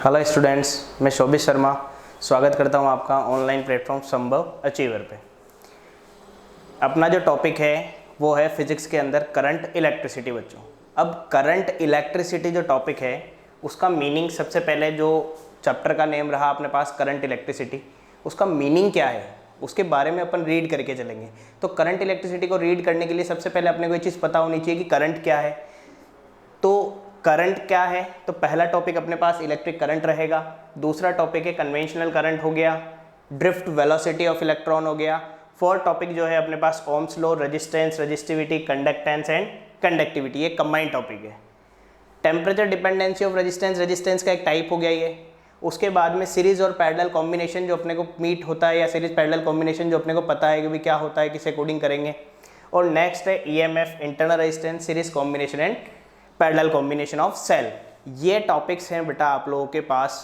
Hello students, मैं शोभित शर्मा स्वागत करता हूं आपका ऑनलाइन प्लेटफॉर्म संभव अचीवर पे। अपना जो टॉपिक है वो है फिजिक्स के अंदर करंट इलेक्ट्रिसिटी बच्चों। अब करंट इलेक्ट्रिसिटी जो टॉपिक है उसका मीनिंग, सबसे पहले जो चैप्टर का नेम रहा अपने पास करंट इलेक्ट्रिसिटी, उसका मीनिंग क्या है उसके बारे में अपन रीड करके चलेंगे। तो करंट इलेक्ट्रिसिटी को रीड करने के लिए सबसे पहले अपने को ये चीज़ पता होनी चाहिए कि करंट क्या है। तो करंट क्या है, तो पहला टॉपिक अपने पास इलेक्ट्रिक करंट रहेगा। दूसरा टॉपिक है कन्वेंशनल करंट हो गया, ड्रिफ्ट वेलोसिटी ऑफ इलेक्ट्रॉन हो गया। फोर्थ टॉपिक जो है अपने पास Ohm's law, resistance, resistivity, conductance and conductivity, ये कंबाइंड टॉपिक है। Temperature dependency of resistance, resistance का एक टाइप हो गया ये। उसके बाद में सीरीज और पैरेलल कॉम्बिनेशन जो अपने को मीट होता है, या सीरीज पैरेलल कॉम्बिनेशन जो अपने को पता है कि भाई क्या होता है, किस अकॉर्डिंग करेंगे। और नेक्स्ट है EMF, internal resistance, series combination and parallel combination of cell. ये टॉपिक्स हैं बेटा आप लोगों के पास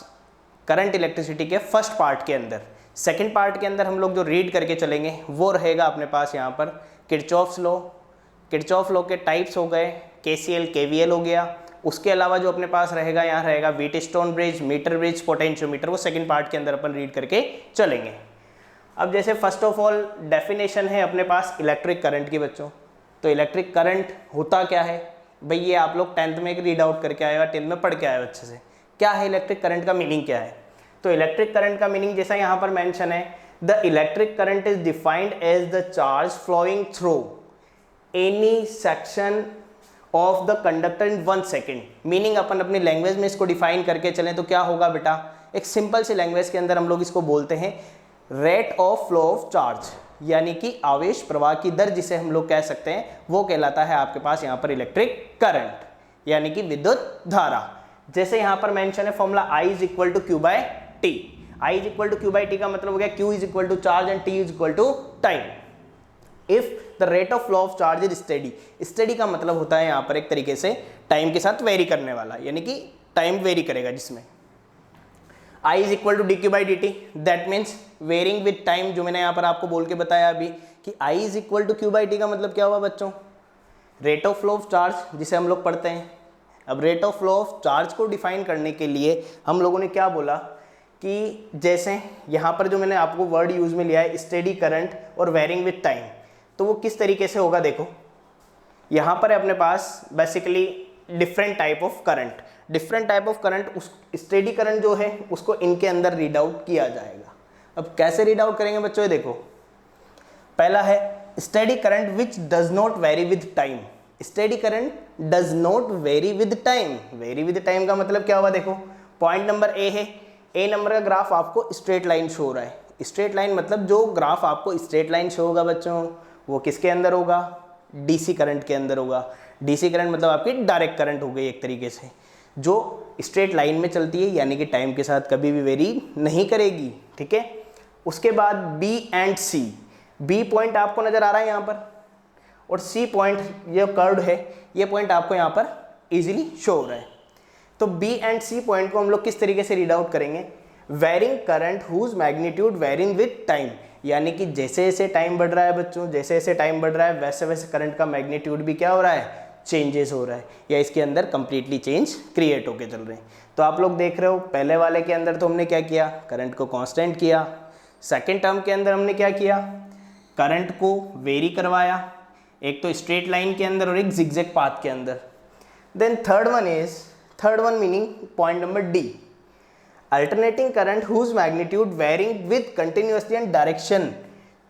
करंट इलेक्ट्रिसिटी के फर्स्ट पार्ट के अंदर। सेकंड पार्ट के अंदर हम लोग जो रीड करके चलेंगे वो रहेगा अपने पास यहाँ पर किरचॉफ्स लॉ। किरचॉफ लॉ के टाइप्स हो गए, केसीएल, केवीएल हो गया। उसके अलावा जो अपने पास रहेगा यहाँ रहेगा Wheatstone bridge, meter bridge, potentiometer, वो सेकंड पार्ट के अंदर अपन रीड करके चलेंगे। अब जैसे फर्स्ट ऑफ ऑल डेफिनेशन है अपने पास इलेक्ट्रिक करंट की बच्चों। तो इलेक्ट्रिक करंट होता क्या है भाई, ये आप लोग 10th में एक रीड आउट करके आए हो, 10th में पढ़ के आए हो अच्छे से। क्या है इलेक्ट्रिक करंट का मीनिंग क्या है? तो इलेक्ट्रिक करंट का मीनिंग जैसा यहाँ पर मेंशन है, the electric current is defined as the charge flowing through any section of the conductor in 1 second. Meaning अपन अपनी लैंग्वेज में इसको डिफाइन करके चलें तो क्या होगा बेटा, एक सिंपल सी लैंग्वेज के अंदर हम लोग इसको बोलते हैं rate of flow of charge, यानी कि आवेश प्रवाह की दर जिसे हम लोग कह सकते हैं, वो कहलाता है आपके पास यहाँ पर इलेक्ट्रिक करंट, यानी कि विद्युत धारा। जैसे यहाँ पर मेंशन है formula I is equal to Q by T. I is equal to Q by T का मतलब हो गया Q is equal to charge and T is equal to time. If the rate of flow of charge is steady, steady का मतलब होता है यहाँ पर एक तरीके से टाइम के साथ वेरी करने वाला, यानी कि टाइम वेरी करेगा जिसमें I is equal to D Q by D T, that means varying with time, जो मैंने यहाँ पर आपको बोल के बताया अभी कि I is equal to Q by T का मतलब क्या हुआ बच्चों, rate of flow of charge जिसे हम लोग पढ़ते हैं। अब rate of flow of charge को डिफाइन करने के लिए हम लोगों ने क्या बोला कि जैसे यहाँ पर जो मैंने आपको वर्ड यूज में लिया है स्टेडी करंट और वेरिंग विद टाइम, तो वो किस तरीके से होगा देखो, यहाँ पर है अपने पास basically different type of current. Different type of current, उस स्टेडी करंट जो है उसको इनके अंदर रीड आउट किया जाएगा। अब कैसे रीड आउट करेंगे बच्चों, ये देखो, पहला है steady current which does not very with time. Steady current does not very with time. Very with time का मतलब क्या हुआ, देखो पॉइंट नंबर ए है, ए नंबर का ग्राफ आपको स्ट्रेट लाइन शो हो रहा है। स्ट्रेट लाइन मतलब जो ग्राफ आपको स्ट्रेट लाइन शो होगा बच्चों, वो किसके अंदर होगा, डीसी करंट के अंदर होगा। डीसी करंट मतलब आपकी डायरेक्ट करंट हो गई एक तरीके से, जो स्ट्रेट लाइन में चलती है, यानी कि टाइम के साथ कभी भी वेरी नहीं करेगी, ठीक है। उसके बाद B and C, B point आपको नजर आ रहा है यहाँ पर, और सी पॉइंट ये कर्व है, ये पॉइंट आपको यहाँ पर इजीली शो हो रहा है। तो बी एंड सी पॉइंट को हम लोग किस तरीके से रीड आउट करेंगे, varying current whose magnitude varying with time, यानी कि जैसे जैसे टाइम बढ़ रहा है बच्चों, जैसे जैसे टाइम बढ़ रहा है वैसे वैसे करंट का मैग्नीट्यूड भी क्या हो रहा है, चेंजेस हो रहा है, या इसके अंदर कंप्लीटली चेंज क्रिएट होके चल रहे हैं। तो आप लोग देख रहे हो पहले वाले के अंदर तो हमने क्या किया, करंट को कांस्टेंट किया। सेकंड टर्म के अंदर हमने क्या किया, करंट को वेरी करवाया, एक तो स्ट्रेट लाइन के अंदर और एक जिगजैग पाथ के अंदर। Then third one meaning point number D, alternating current whose magnitude varying with continuously and direction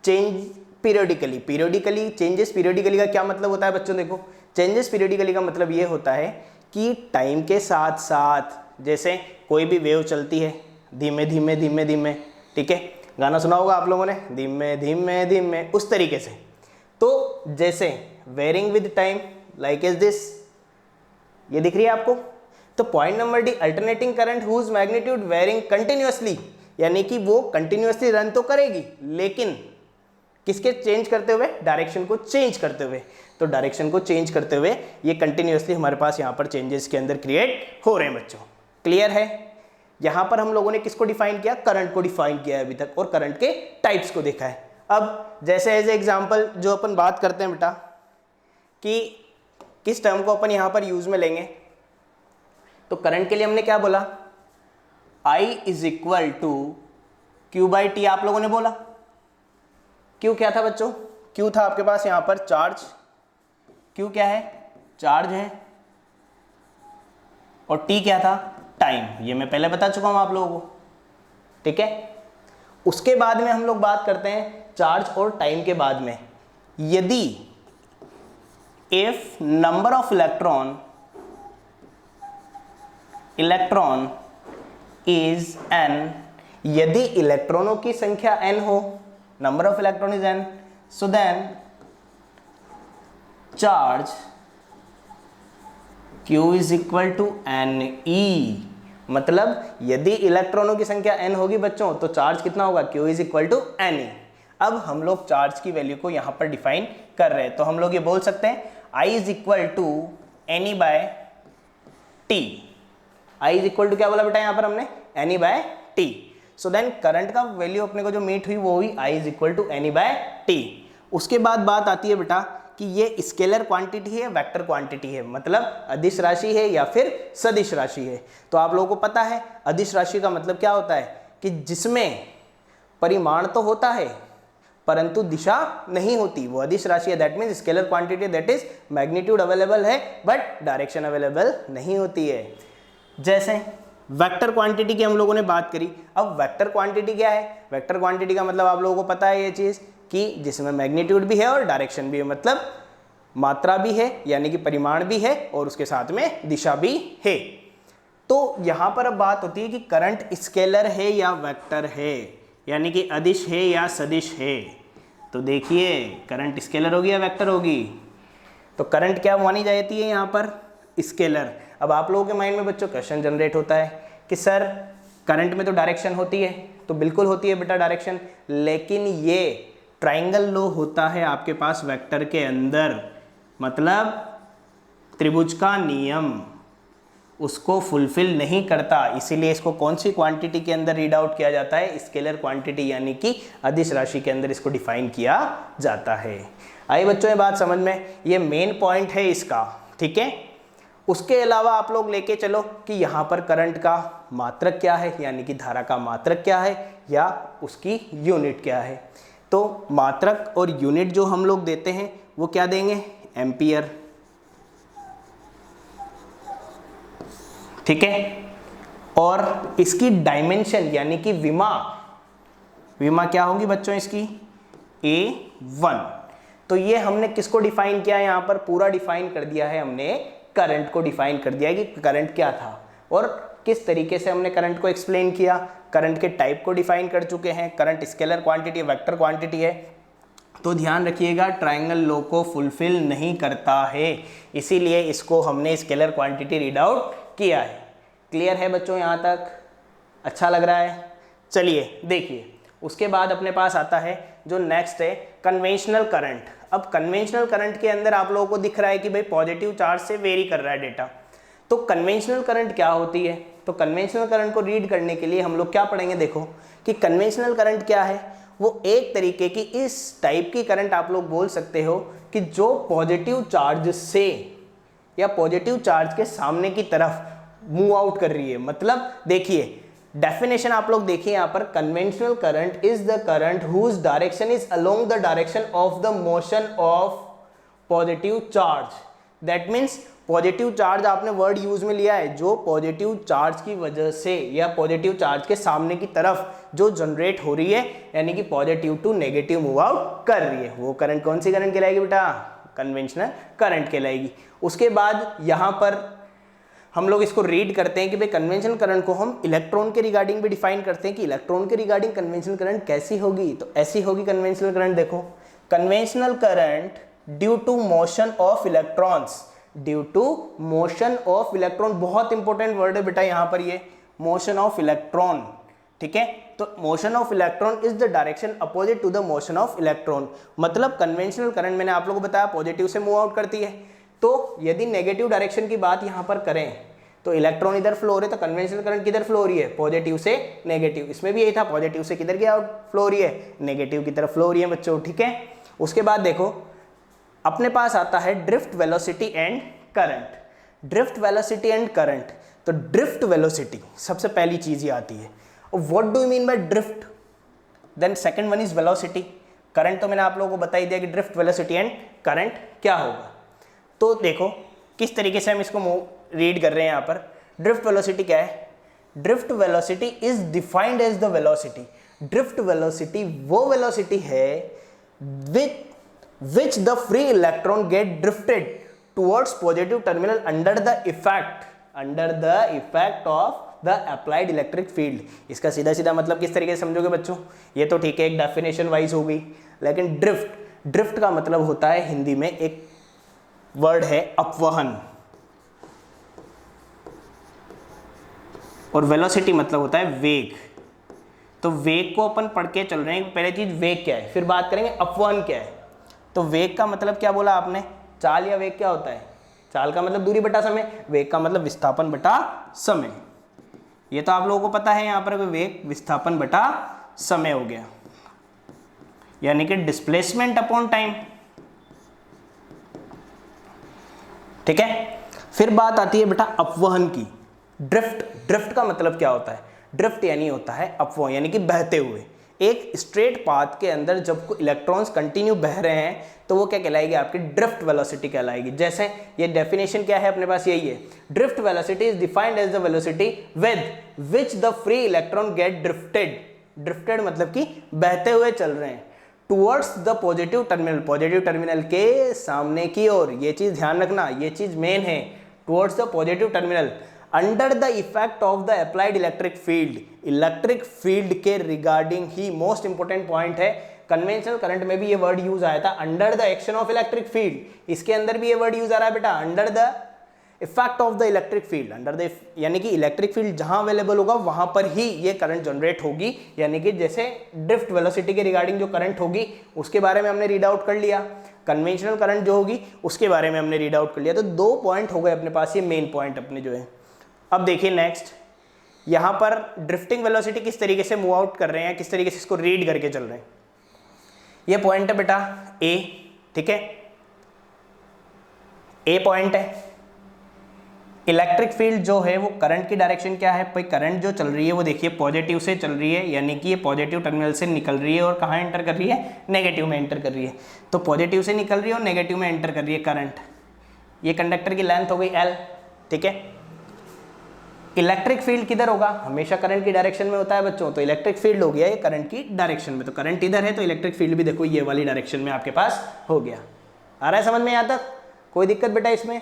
change periodically. Periodically changes, periodically का क्या मतलब होता है बच्चों, देखो चेंजेस पीरियडिकली का मतलब ये होता है कि टाइम के साथ साथ जैसे कोई भी वेव चलती है धीमे धीमे धीमे धीमे, ठीक है, गाना सुना होगा आप लोगों ने, धीमे धीमे धीमे, उस तरीके से। तो जैसे varying with time like is this, ये दिख रही है आपको। तो point number D, alternating current whose magnitude varying continuously, यानी कि वो कंटिन्यूअसली रन तो करेगी लेकिन किसके चेंज करते हुए, डायरेक्शन को चेंज करते हुए। तो डायरेक्शन को चेंज करते हुए ये कंटिन्यूअसली हमारे पास यहाँ पर चेंजेस के अंदर क्रिएट हो रहे हैं बच्चों। क्लियर है? यहाँ पर हम लोगों ने किसको डिफाइन किया, करंट को डिफाइन किया है अभी तक, और करंट के टाइप्स को देखा है। अब जैसे एज एग्जाम्पल जो अपन बात करते हैं बेटा कि किस टर्म को अपन यहाँ पर यूज में लेंगे, तो करंट के लिए हमने क्या बोला, I is equal to Q by T आप लोगों ने बोला। क्यू क्या था बच्चों? क्यू था आपके पास यहां पर चार्ज। क्यू क्या है? चार्ज है। और टी क्या था? टाइम। ये मैं पहले बता चुका हूं आप लोगों को, ठीक है। उसके बाद में हम लोग बात करते हैं चार्ज और टाइम के बाद में। यदि if number of electron is n, यदि इलेक्ट्रॉनों की संख्या n हो, number of electron is n, so then charge Q is equal to Ne। मतलब यदि इलेक्ट्रॉनों की संख्या n होगी बच्चों तो चार्ज कितना होगा? Q is equal to Ne। अब हम लोग चार्ज की वैल्यू को यहां पर डिफाइन कर रहे हैं, तो हम लोग ये बोल सकते हैं I is equal to Ne by T. I is equal to क्या बोला बेटा यहां पर हमने? Ne by T. So then current का वैल्यू अपने को जो मीट हुई वो हुई I is equal to Ne by T. उसके बाद बात आती है बेटा कि ये स्केलर क्वांटिटी है, वेक्टर क्वांटिटी है, मतलब अदिश राशि है या फिर सदिश राशि है। तो आप लोगों को पता है अदिश राशि का मतलब क्या होता है कि जिसमें परिमाण तो होता है परंतु दिशा नहीं होती, वो अदिश राशि है। That means scalar quantity, that is magnitude available है बट डायरेक्शन अवेलेबल नहीं होती है। जैसे वेक्टर क्वांटिटी की हम लोगों ने बात करी। अब वेक्टर क्वांटिटी क्या है? वेक्टर क्वांटिटी का मतलब आप लोगों को पता है ये चीज कि जिसमें मैग्नीट्यूड भी है और डायरेक्शन भी है, मतलब मात्रा भी है यानी कि परिमाण भी है और उसके साथ में दिशा भी है। तो यहां पर अब बात होती है कि करंट स्केलर है या वेक्टर है, यानी कि अदिश है या सदिश है। तो देखिए करंट स्केलर होगी या वेक्टर होगी? तो करंट क्या मानी जाती है यहाँ पर? स्केलर। अब आप लोगों के माइंड में बच्चों क्वेश्चन जनरेट होता है कि सर करंट में तो डायरेक्शन होती है, तो बिल्कुल होती है बेटा डायरेक्शन, लेकिन ये ट्राइंगल लॉ होता है आपके पास वेक्टर के अंदर, मतलब त्रिभुज का नियम उसको फुलफिल नहीं करता। इसीलिए इसको कौन सी क्वांटिटी के अंदर रीड आउट किया जाता है? स्केलर क्वांटिटी, यानी कि अदिश राशि के अंदर इसको डिफाइन किया जाता है। आइए बच्चों ये बात समझ में, ये मेन पॉइंट है इसका, ठीक है। उसके अलावा आप लोग लेके चलो कि यहाँ पर करंट का मात्रक क्या है, यानी कि धारा का मात्रक क्या है या उसकी यूनिट क्या है। तो मात्रक और यूनिट जो हम लोग देते हैं वो क्या देंगे? एम्पियर, ठीक है। और इसकी डायमेंशन यानी कि विमा, विमा क्या होगी बच्चों इसकी? A1। तो ये हमने किसको डिफाइन किया है? यहाँ पर पूरा डिफाइन कर दिया है हमने, करंट को डिफाइन कर दिया है कि करंट क्या था और किस तरीके से हमने करंट को एक्सप्लेन किया। करंट के टाइप को डिफाइन कर चुके हैं। Current scalar quantity, vector quantity है। तो ध्यान रखिएगा ट्रायंगल लॉ को फुलफिल नहीं करता है, इसीलिए इसको हमने स्केलर क्वांटिटी रीड आउट किया है। क्लियर है बच्चों यहाँ तक? अच्छा लग रहा है? चलिए देखिए उसके बाद अपने पास आता है जो नेक्स्ट है कन्वेंशनल करंट। अब कन्वेंशनल करंट के अंदर आप लोगों को दिख रहा है कि भाई पॉजिटिव चार्ज से वेरी कर रहा है डेटा। तो कन्वेंशनल करंट क्या होती है? तो कन्वेंशनल करंट को रीड करने के लिए हम लोग क्या पढ़ेंगे? देखो कि कन्वेंशनल करंट क्या है। वो एक तरीके की इस टाइप की करंट आप लोग बोल सकते हो कि जो पॉजिटिव चार्ज से या पॉजिटिव चार्ज के सामने की तरफ मूव आउट कर रही है। मतलब देखिए डेफिनेशन आप लोग देखिए यहाँ पर, conventional current is the current whose direction is along the direction of the motion of positive charge. That means positive charge आपने वर्ड यूज में लिया है, जो पॉजिटिव चार्ज की वजह से या पॉजिटिव चार्ज के सामने की तरफ जो जनरेट हो रही है, यानी कि positive to negative move out कर रही है, वो करंट कौन सी करंट कहलाएगी बेटा? कन्वेंशनल करंट कहलाएगी। उसके बाद यहाँ पर हम लोग इसको रीड करते हैं कि भाई कन्वेंशनल करंट को हम इलेक्ट्रॉन के रिगार्डिंग भी डिफाइन करते हैं कि इलेक्ट्रॉन के रिगार्डिंग कन्वेंशनल करंट कैसी होगी। तो ऐसी होगी कन्वेंशनल करंट, देखो conventional current due to motion of electrons, due to motion of electron, बहुत इंपॉर्टेंट वर्ड है बेटा यहाँ पर ये मोशन ऑफ इलेक्ट्रॉन, ठीक है। तो motion of electron is the direction opposite to the motion of electron. मतलब कन्वेंशनल करंट मैंने आप लोगों को बताया पॉजिटिव से मूव आउट करती है। तो यदि नेगेटिव डायरेक्शन की बात यहाँ पर करें तो इलेक्ट्रॉन इधर फ्लो हो रहे, तो कन्वेंशनल करंट किधर फ्लो हो रही है? पॉजिटिव से नेगेटिव। इसमें भी यही था, पॉजिटिव से किधर की आउट फ्लो हो रही है? नेगेटिव की तरफ फ्लो हो रही है बच्चों, ठीक है। उसके बाद देखो अपने पास आता है drift velocity and current. Drift velocity and current, तो ड्रिफ्ट वेलोसिटी सबसे पहली चीज ही आती है। और what do you mean by drift, then second one is velocity. Current तो मैंने आप लोगों को बता ही दिया कि ड्रिफ्ट वेलोसिटी एंड करंट क्या होगा। तो देखो किस तरीके से हम इसको रीड कर रहे हैं यहाँ पर। ड्रिफ्ट वेलोसिटी क्या है, drift velocity is defined as the velocity. Drift velocity वो वेलोसिटी है which the free electron get drifted towards positive terminal under the effect of the applied electric field। इसका सीधा सीधा मतलब किस तरीके से समझोगे बच्चों, ये तो ठीक है एक डेफिनेशन वाइज हो गई, लेकिन ड्रिफ्ट का मतलब होता है हिंदी में एक वर्ड है अपवहन, और वेलोसिटी मतलब होता है वेग। तो वेग को अपन पढ़ के चल रहे हैं, पहले चीज वेग क्या है, फिर बात करेंगे अपवहन क्या है। तो वेग का मतलब क्या बोला आपने, चाल या वेग क्या होता है, चाल का मतलब दूरी बटा समय, वेग का मतलब विस्थापन बटा समय। ये तो आप लोगों को पता है, यहाँ पर वेग विस्थापन बटा समय हो गया, यानी कि डिस्प्लेसमेंट अपॉन टाइम। ठीक है, फिर बात आती है बेटा अपवहन की। ड्रिफ्ट का मतलब क्या होता है, ड्रिफ्ट यानी होता है अपवहन, यानी कि बहते हुए। एक स्ट्रेट पाथ के अंदर जब इलेक्ट्रॉन्स कंटिन्यू बह रहे हैं तो वो क्या कहलाएगी, आपकी ड्रिफ्ट वेलोसिटी कहलाएगी। जैसे ये डेफिनेशन क्या है अपने पास, यही है, drift velocity is defined as the velocity with which the free electron get drifted मतलब कि बहते हुए चल रहे हैं टुवर्ड्स द पॉजिटिव टर्मिनल के सामने की ओर। ये चीज ध्यान रखना, ये चीज मेन है, towards the positive terminal under the effect of the applied electric field के रिगार्डिंग ही मोस्ट इंपोर्टेंट पॉइंट है। कन्वेंशनल करंट में भी ये वर्ड यूज आया था, under the action of electric field. इसके अंदर भी ये वर्ड यूज आ रहा है बेटा, under the effect of the electric field. Under the यानी कि इलेक्ट्रिक फील्ड जहां अवेलेबल होगा वहां पर ही ये करंट जनरेट होगी, यानी कि जैसे ड्रिफ्ट वेलोसिटी के रिगार्डिंग जो करंट होगी उसके बारे में हमने रीड आउट कर लिया, कन्वेंशनल करंट जो होगी उसके बारे में हमने रीड आउट कर लिया। तो 2 पॉइंट हो गए अपने पास, ये मेन पॉइंट अपने जो है। अब देखिए नेक्स्ट, यहां पर ड्रिफ्टिंग वेलोसिटी किस तरीके से मूव आउट कर रहे हैं, किस तरीके से इसको रीड करके चल रहे हैं। ये पॉइंट है बेटा ए, ठीक है, ए पॉइंट है। इलेक्ट्रिक फील्ड जो है वो करंट की डायरेक्शन क्या है भाई, करंट जो चल रही है वो देखिए पॉजिटिव से चल रही है, यानी कि ये पॉजिटिव टर्मिनल से निकल रही है और कहाँ एंटर कर रही है, नेगेटिव में एंटर कर रही है। तो पॉजिटिव से निकल रही है और नेगेटिव में एंटर कर रही है करंट। ये कंडक्टर की लेंथ हो गई एल, ठीक है। इलेक्ट्रिक फील्ड किधर होगा, हमेशा करंट की डायरेक्शन में होता है बच्चों, तो इलेक्ट्रिक फील्ड हो गया ये करंट की डायरेक्शन में। तो करंट इधर है तो इलेक्ट्रिक फील्ड भी देखो ये वाली डायरेक्शन में आपके पास हो गया। आ रहा है समझ में यहाँ तक, कोई दिक्कत बेटा इसमें?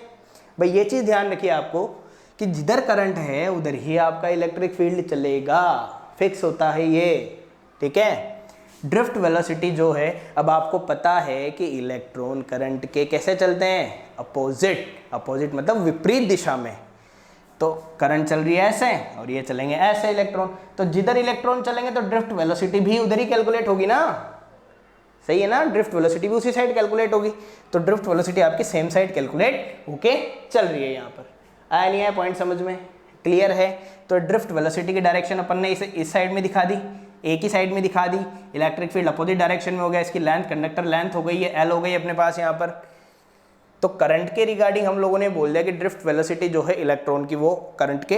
भाई ये चीज ध्यान रखिए आपको कि जिधर करंट है उधर ही आपका इलेक्ट्रिक फील्ड चलेगा, फिक्स होता है ये, ठीक है। ड्रिफ्ट वेलोसिटी जो है, अब आपको पता है कि इलेक्ट्रॉन करंट के कैसे चलते हैं, अपोजिट मतलब विपरीत दिशा में। तो करंट चल रही है ऐसे और ये चलेंगे ऐसे इलेक्ट्रॉन, तो जिधर इलेक्ट्रॉन चलेंगे तो ड्रिफ्ट वेलोसिटी भी उधर ही कैलकुलेट होगी ना, सही है ना, ड्रिफ्ट वेलोसिटी भी उसी साइड कैलकुलेट होगी। तो ड्रिफ्ट वेलोसिटी आपकी सेम साइड कैलकुलेट होके चल रही है। यहाँ पर आया नहीं आया पॉइंट समझ में, क्लियर है? तो ड्रिफ्ट वेलोसिटी की डायरेक्शन अपन ने इसे इस साइड में दिखा दी, एक ही साइड में दिखा दी, इलेक्ट्रिक फील्ड अपोजिट डायरेक्शन में हो गया, इसकी लेंथ कंडक्टर लेंथ हो गई है एल हो गई अपने पास यहाँ पर। तो करंट के रिगार्डिंग हम लोगों ने बोल दिया कि ड्रिफ्ट वेलोसिटी जो है इलेक्ट्रॉन की वो करंट के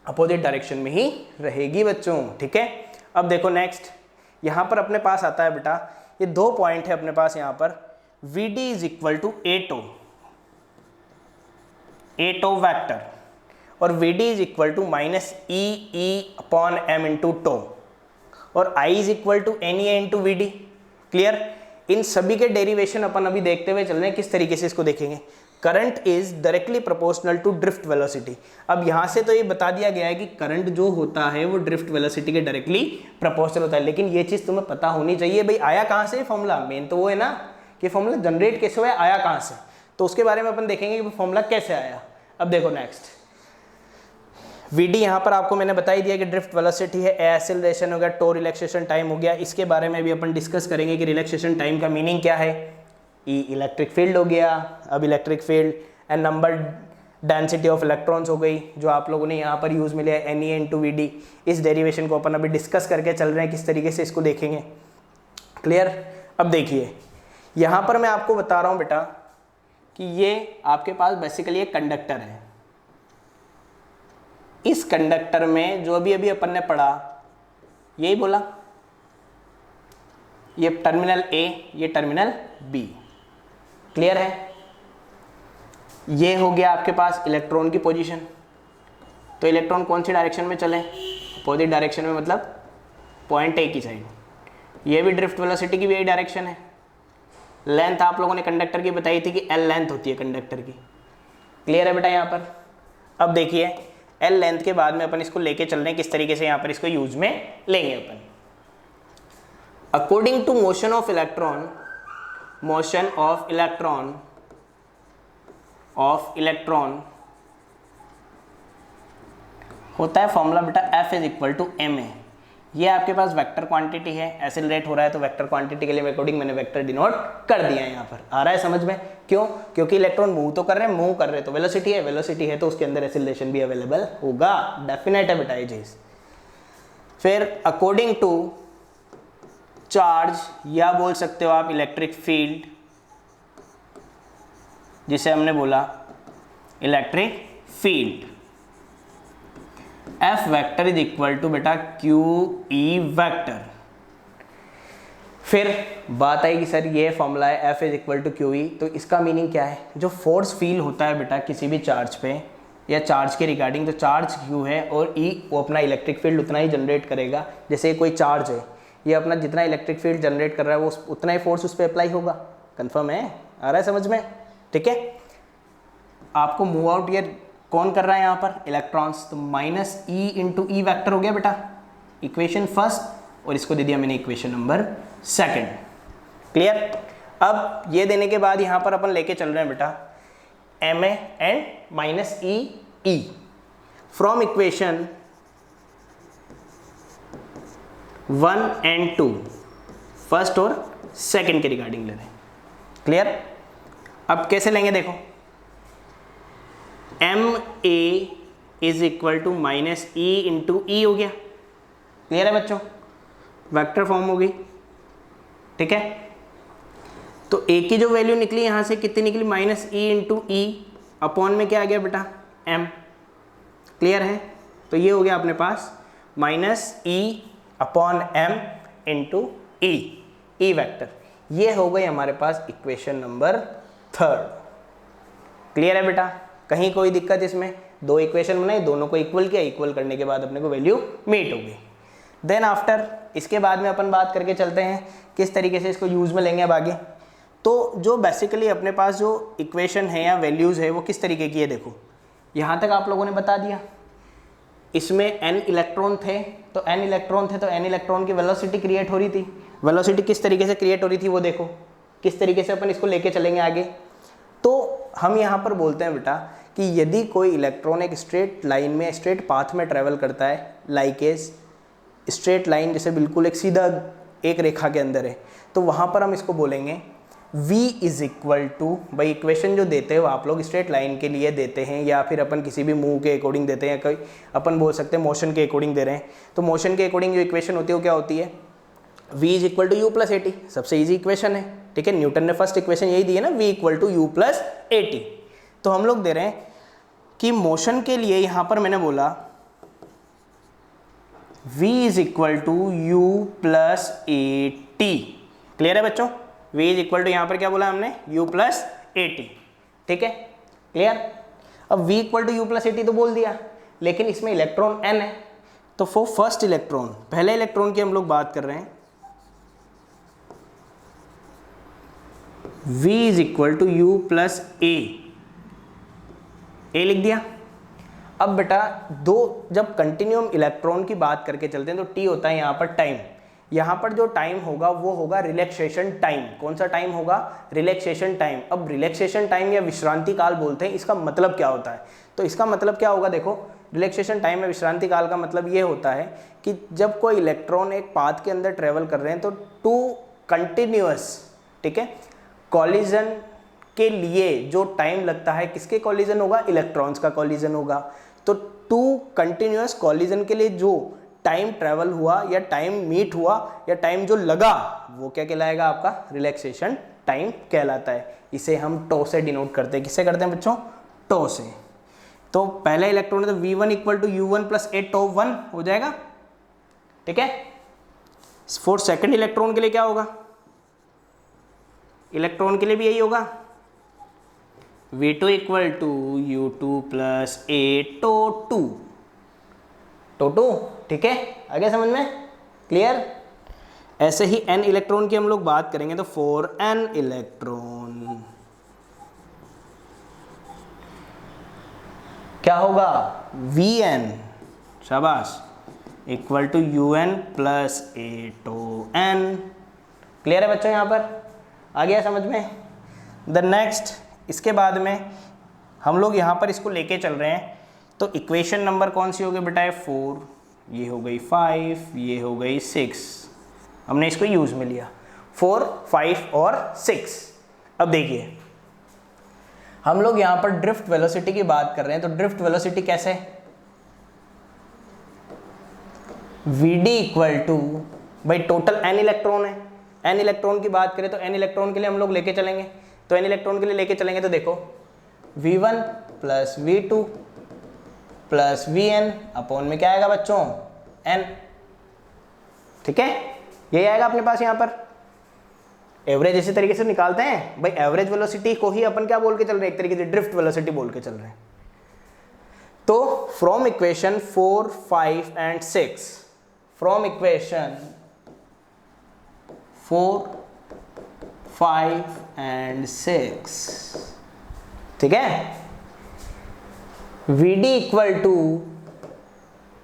अपोजिट डायरेक्शन में ही रहेगी बच्चों, ठीक है। अब देखो नेक्स्ट, यहाँ पर अपने पास आता है बेटा, ये 2 पॉइंट है अपने पास यहाँ पर, Vd is equal to a tau vector और Vd is equal to minus E upon M into tau और I is equal to N A into Vd, clear. इन सभी के डेरिवेशन अपन अभी देखते हुए चल रहे हैं, किस तरीके से इसको देखेंगे। Current is directly proportional to drift velocity. अब यहाँ से तो ये बता दिया गया है कि करंट जो होता है वो ड्रिफ्ट वेलोसिटी के डायरेक्टली प्रोपोर्शनल होता है, लेकिन ये चीज़ तुम्हें पता होनी चाहिए भाई आया कहाँ से फॉर्मूला, मेन तो वो है ना कि फॉर्मूला जनरेट कैसे हुआ, आया कहाँ से, तो उसके बारे में अपन देखेंगे कि फॉर्मूला कैसे आया। अब देखो नेक्स्ट, Vd यहाँ पर आपको मैंने बता ही दिया कि ड्रिफ्ट वेलोसिटी है, एक्सेलरेशन हो गया, टो रिलैक्सेशन टाइम हो गया। इसके बारे में भी अपन डिस्कस करेंगे कि रिलैक्सेशन टाइम का मीनिंग क्या है। ई इलेक्ट्रिक फील्ड हो गया, अब electric field and number density of electrons हो गई, जो आप लोगों ने यहाँ पर यूज़ में लिया एन ई इंटू Vd। इस डेरिवेशन को अपन अभी डिस्कस करके चल रहे हैं, किस तरीके से इसको देखेंगे, क्लियर। अब देखिए यहाँ पर मैं आपको बता रहा हूँ बेटा कि ये आपके पास बेसिकली एक कंडक्टर है, इस कंडक्टर में जो अभी अभी अपन ने पढ़ा, यही बोला, ये टर्मिनल ए, ये टर्मिनल बी। क्लियर है? ये हो गया आपके पास इलेक्ट्रॉन की पोजीशन। तो इलेक्ट्रॉन कौन सी डायरेक्शन में चले? अपोजिट डायरेक्शन में, मतलब पॉइंट ए की साइड। ये भी ड्रिफ्ट वेलोसिटी की भी यही डायरेक्शन है। लेंथ आप लोगों ने कंडक्टर की बताई थी कि एल लेंथ होती है कंडक्टर की। क्लियर है बेटा यहाँ पर? अब देखिए एल लेंथ के बाद में अपन इसको लेके चल रहे हैं किस तरीके से, यहाँ पर इसको यूज में लेंगे अपन। According to motion of electron, motion of electron होता है फॉर्मूला बेटा F is equal to M A. ये आपके पास वेक्टर क्वांटिटी है, एक्सेलरेट हो रहा है तो वेक्टर क्वांटिटी के लिए अकॉर्डिंग मैंने वेक्टर डिनोट कर दिया है। यहाँ पर आ रहा है समझ में? क्यों? क्योंकि इलेक्ट्रॉन मूव तो कर रहे हैं, मूव कर रहे हैं तो वेलोसिटी है, वेलोसिटी है तो उसके अंदर एक्सेलरेशन भी अवेलेबल होगा। डेफिनेट है बेटा ये चीज। फिर अकॉर्डिंग टू चार्ज, या बोल सकते हो आप इलेक्ट्रिक फील्ड, जिसे हमने बोला electric field, F vector is equal to बेटा क्यू ई वेक्टर। फिर बात आएगी सर ये फॉर्मूला है F is equal to Q E, तो इसका मीनिंग क्या है? जो फोर्स फील होता है बेटा किसी भी चार्ज पे या चार्ज के रिगार्डिंग, तो चार्ज क्यू है और ई वो अपना इलेक्ट्रिक फील्ड उतना ही जनरेट करेगा। जैसे कोई चार्ज है, ये अपना जितना इलेक्ट्रिक फील्ड जनरेट कर रहा है वो उतना ही फोर्स उस पर अप्लाई होगा। कंफर्म है? आ रहा है समझ में? ठीक है। आपको मूव आउट ये कौन कर रहा है यहाँ पर? इलेक्ट्रॉन्स। तो minus E into E vector हो गया बेटा इक्वेशन फर्स्ट, और इसको दे दिया मैंने इक्वेशन नंबर सेकंड। क्लियर? अब ये देने के बाद यहाँ पर अपन लेके चल रहे हैं बेटा M A and minus E E from equation 1 and 2, first और सेकंड के रिगार्डिंग ले रहे हैं। क्लियर? अब कैसे लेंगे देखो, M A is equal to minus E into E हो गया। क्लियर है बच्चों? वेक्टर फॉर्म हो गई। ठीक है, तो ए की जो वैल्यू निकली यहाँ से कितनी निकली? माइनस ई इंटू ई अपॉन में क्या आ गया बेटा? एम। क्लियर है? तो ये हो गया अपने पास minus E upon M into E, E vector. ये हो गई हमारे पास इक्वेशन नंबर थर्ड। क्लियर है बेटा? कहीं कोई दिक्कत इसमें? दो इक्वेशन बनाई, दोनों को इक्वल किया, इक्वल करने के बाद अपने को वैल्यू मीट हो गई। देन आफ्टर इसके बाद में अपन बात करके चलते हैं किस तरीके से इसको यूज में लेंगे अब आगे। तो जो बेसिकली अपने पास जो इक्वेशन है या वैल्यूज़ है वो किस तरीके की है देखो, यहाँ तक आप लोगों ने बता दिया। इसमें n इलेक्ट्रॉन थे, तो n इलेक्ट्रॉन की वेलोसिटी क्रिएट हो रही थी। वेलोसिटी किस तरीके से क्रिएट हो रही थी वो देखो, किस तरीके से अपन इसको लेके चलेंगे आगे। तो हम यहाँ पर बोलते हैं बेटा कि यदि कोई इलेक्ट्रॉन एक स्ट्रेट लाइन में, स्ट्रेट पाथ में ट्रेवल करता है, लाइक एज स्ट्रेट लाइन, जैसे बिल्कुल एक सीधा एक रेखा के अंदर है, तो वहाँ पर हम इसको बोलेंगे v इज इक्वल टू, भाई इक्वेशन जो देते हो आप लोग स्ट्रेट लाइन के लिए देते हैं या फिर अपन किसी भी मूव के अकॉर्डिंग देते हैं, कोई अपन बोल सकते हैं मोशन के अकॉर्डिंग दे रहे हैं। तो मोशन के अकॉर्डिंग जो इक्वेशन होती है वो क्या होती है? v is equal to U plus A T. सबसे ईजी इक्वेशन है। ठीक है, न्यूटन ने फर्स्ट इक्वेशन यही दी है ना, v equal to U plus A T. तो हम लोग दे रहे हैं कि मोशन के लिए यहाँ पर मैंने बोला v is equal to U plus A T. Clear है बच्चों? v इज इक्वल टू यहाँ पर क्या बोला हमने? u plus A T. ठीक है, क्लियर? अब v equal to U plus A T तो बोल दिया, लेकिन इसमें इलेक्ट्रॉन n है, तो फॉर फर्स्ट इलेक्ट्रॉन, पहले इलेक्ट्रॉन की हम लोग बात कर रहे हैं, v is equal to U plus A लिख दिया। अब बेटा दो, जब कंटिन्यूम इलेक्ट्रॉन की बात करके चलते हैं तो t होता है यहाँ पर टाइम। यहाँ पर जो टाइम होगा वो होगा रिलैक्सेशन टाइम। कौन सा टाइम होगा? Relaxation time. अब रिलैक्सेशन टाइम या विश्रांति काल बोलते हैं, इसका मतलब क्या होता है? तो इसका मतलब क्या होगा देखो, रिलैक्सेशन टाइम या विश्रांति काल का मतलब ये होता है कि जब कोई इलेक्ट्रॉन एक पाथ के अंदर ट्रेवल कर रहे हैं तो टू कंटिन्यूअस, ठीक है, कॉलिजन के लिए जो टाइम लगता है, किसके कॉलिजन होगा? इलेक्ट्रॉन्स का कॉलिजन होगा। तो टू कंटिन्यूअस कॉलिजन के लिए जो टाइम ट्रेवल हुआ या टाइम मीट हुआ या टाइम जो लगा, वो क्या कहलाएगा? आपका रिलैक्सेशन टाइम कहलाता है। इसे हम टो से डिनोट करते हैं। किससे करते हैं बच्चों? टो से। तो पहला इलेक्ट्रॉन है तो V1 equal to U1 plus A top 1 हो जाएगा, ठीक है। फॉर सेकंड इलेक्ट्रॉन के लिए क्या होगा, इलेक्ट्रॉन के लिए भी यही होगा, V2 equal to U2 plus A T 2, ठीक है। आगे समझ में क्लियर। ऐसे ही n इलेक्ट्रॉन की हम लोग बात करेंगे तो फॉर n इलेक्ट्रॉन क्या होगा, Vn, शाबाश, equal to UN plus A T n। Clear है बच्चों, यहाँ पर आ गया समझ में। द नेक्स्ट, इसके बाद में हम लोग यहाँ पर इसको लेके चल रहे हैं, तो इक्वेशन नंबर कौन सी हो गई बेटा, 4, ये हो गई 5, ये हो गई 6, हमने इसको यूज में लिया 4, 5 और 6। अब देखिए हम लोग यहाँ पर ड्रिफ्ट वेलोसिटी की बात कर रहे हैं, तो ड्रिफ्ट वेलोसिटी कैसे, Vd इक्वल टू, भाई टोटल n इलेक्ट्रॉन है, n इलेक्ट्रॉन की बात करें तो n इलेक्ट्रॉन के लिए हम लोग लेके चलेंगे, तो n इलेक्ट्रॉन के लिए लेके चलेंगे तो देखो V1 plus V2 plus Vn upon में क्या आएगा बच्चों, n, ठीक है। यही आएगा अपने पास यहाँ पर। एवरेज इसी तरीके से निकालते हैं भाई, एवरेज वेलोसिटी को ही अपन क्या बोल के चल रहे हैं, एक तरीके से ड्रिफ्ट वेलोसिटी बोल के चल रहे हैं। तो from equation 4, 5 and 6, from equation 4, 5 and 6, ठीक है। Vd equal to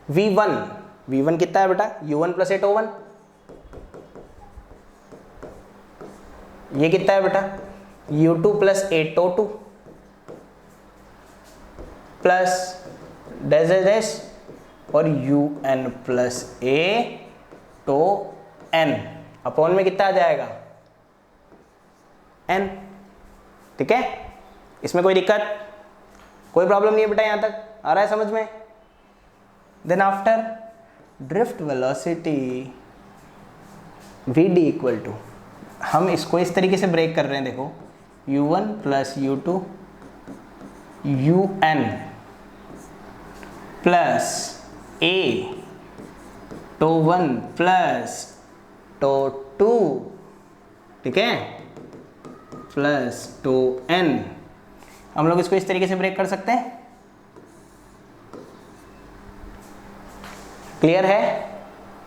V1, V1 कितना है बेटा, U1 प्लस ए टो 1, ये कितना है बेटा, U2 plus A T 2 plus dash dash और UN plus A T n upon में कितना आ जाएगा, n, ठीक है। इसमें कोई दिक्कत, कोई प्रॉब्लम नहीं है बेटा, यहां तक आ रहा है समझ में। Then after drift velocity Vd equal to, हम इसको इस तरीके से ब्रेक कर रहे हैं, देखो U1 plus U2 UN plus A T 1 plus T 2, ठीक है, प्लस टो n, हम लोग इसको इस तरीके से ब्रेक कर सकते हैं। क्लियर है,